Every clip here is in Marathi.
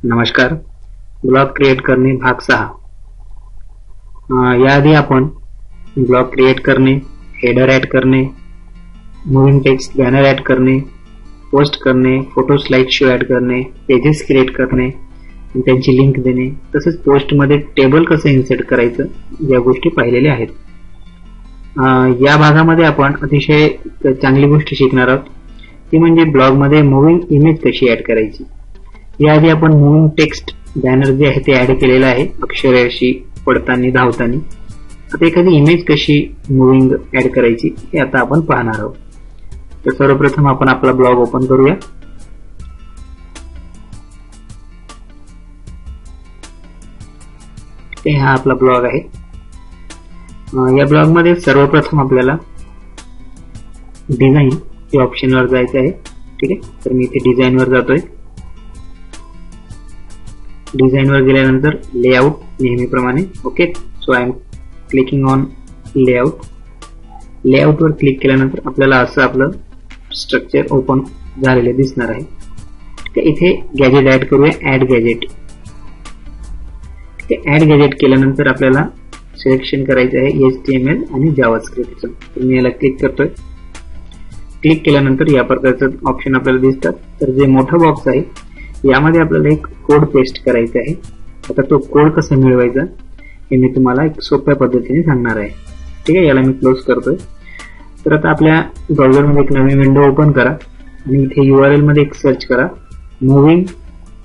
नमस्कार. ब्लॉग क्रिएट करणे भाग 6. याआधी आपण ब्लॉग क्रिएट करणे, हेडर ऍड करणे, मूव्हिंग टेक्स्ट बॅनर ऍड करणे, पोस्ट करणे, फोटो स्लाइड शो ऍड करणे, पेजेस क्रिएट करणे, त्यांची लिंक देणे, तसेच पोस्टमध्ये टेबल कसं इन्सर्ट करायचं या गोष्टी पाहिलेल्या आहेत. या भागामध्ये आपण अतिशय चांगली गोष्ट शिकणार आहोत, ती म्हणजे ब्लॉगमध्ये मूव्हिंग इमेज कशी ऍड करायची. याआधी आपण मूव्हिंग टेक्स्ट बॅनर जे आहे ते ऍड केलेलं आहे, अक्षरे अशी पडताना धावताना. आता एखादी इमेज कशी मूव्हिंग ऍड करायची हे आता आपण पाहणार आहोत. तर सर्वप्रथम आपण आपला ब्लॉग ओपन करूया. हा आपला ब्लॉग आहे. या ब्लॉग मध्ये सर्वप्रथम आपल्याला डिझाईन या ऑप्शनवर जायचं आहे. ठीक आहे, तर मी इथे डिझाईन वर जातोय. डिझाईन वर गेल्यानंतर लेआउट नेहमीप्रमाणे. Okay, so I am clicking on layout. Layout वर क्लिक केल्यानंतर आपल्याला असं आपलं स्ट्रक्चर ओपन झालेले दिसणार आहे. ठीक आहे, इथे गॅजेट ऍड करूया. Add gadget. ऍड गॅजेट केल्यानंतर आपल्याला सिलेक्शन करायचं आहे HTML आणि जावास्क्रिप्टचं. तर मी याला क्लिक करतोय. क्लिक केल्यानंतर या प्रकारचं ऑप्शन आपल्याला दिसतात. तर जे मोठा बॉक्स आहे यामध्ये आपल्याला एक कोड पेस्ट करायचा आहे. आता तो कोड कसा मिळवायचा हे मी तुम्हाला एक सोप्या पद्धतीने सांगणार आहे. ठीक आहे, याला मी क्लोज करतोय. तर आता आपल्या ब्राउझरमध्ये एक नवीन विंडो ओपन करा आणि इथे URL मध्ये एक सर्च करा, moving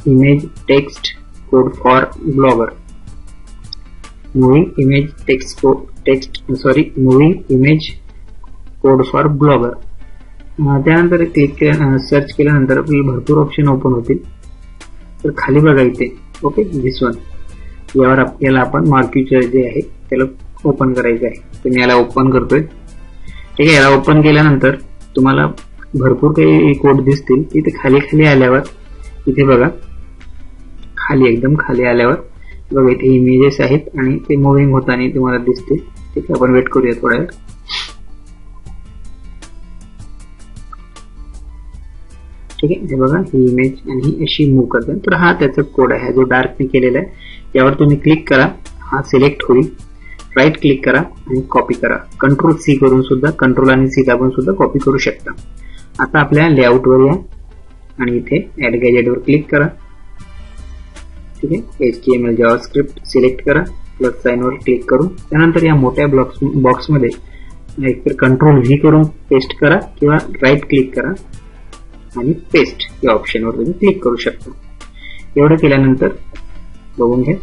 image text code for blogger. Moving image moving image code for blogger. त्यानंतर क्लिक सर्च केल्यानंतर आपल्याला भरपूर ऑप्शन ओपन होतील. तर खाली बघा इथे. ओके, दिस वन. यावर आपल्याला आपण मार्क्युचर जे आहे त्याला ओपन करायचं आहे. तर मी याला ओपन करतोय. ठीक आहे, याला ओपन केल्यानंतर तुम्हाला भरपूर काही कोड दिसतील. इथे खाली खाली आल्यावर इथे बघा, खाली एकदम खाली आल्यावर बघा इथे इमेजेस आहेत आणि ते मुव्हिंग होताना तुम्हाला दिसतील. ठीक आहे, आपण वेट करूया थोड्या वेळ. ठीक आहे, हे बघा ही इमेज आणि ही अशी मूव्ह करते. तर हा त्याचा कोड आहे, जो डार्क मी केलेला आहे. यावर तुम्ही क्लिक करा, हा सिलेक्ट होईल. राईट क्लिक करा आणि कॉपी करा. कंट्रोल C करून सुद्धा, कंट्रोल आणि C दाबून सुद्धा कॉपी करू शकता. आता आपल्या लेआउट वर या आणि इथे ऍड गॅजेट वर क्लिक करा. ठीक आहे, HTML जावास्क्रिप्ट सिलेक्ट करा, प्लस साइन वर क्लिक करून त्यानंतर या मोठ्या बॉक्स मध्ये एकतर कंट्रोल V करून पेस्ट करा किंवा राईट क्लिक करा आणि पेस्ट या ऑप्शनवर तुम्ही क्लिक करू शकता. एवढं केल्यानंतर बघून घ्या,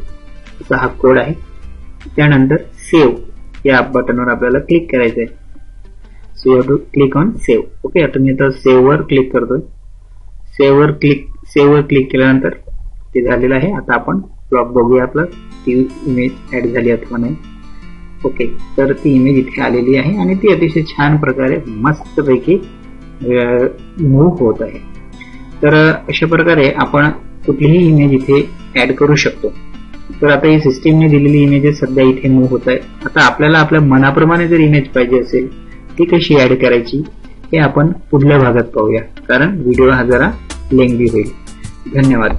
असा हा कोड आहे. त्यानंतर सेव्ह या बटनवर आपल्याला क्लिक करायचं आहे. So you have to click on save. Okay, आता मी आता सेव्ह वर क्लिक करतोय. सेव्ह वर क्लिक केल्यानंतर ते झालेलं आहे. आता आपण ब्लॉग बघूया आपला. ती इमेज ऍड झाली अथवा नाही. ओके, तर ती इमेज इथे आलेली आहे आणि ती अतिशय छान प्रकारे मस्तपैकी मूव्ह होत आहे. तर अशा प्रकारे आपण कुठलीही इमेज इथे ऍड करू शकतो. तर आता ही सिस्टीमने दिलेली इमेजेस सध्या इथे मूव्ह होत आहे. आता आपल्याला आपल्या मनाप्रमाणे जर इमेज पाहिजे असेल ती कशी ऍड करायची हे आपण पुढल्या भागात पाहूया, कारण व्हिडिओ हा जरा लेंथी होईल. धन्यवाद.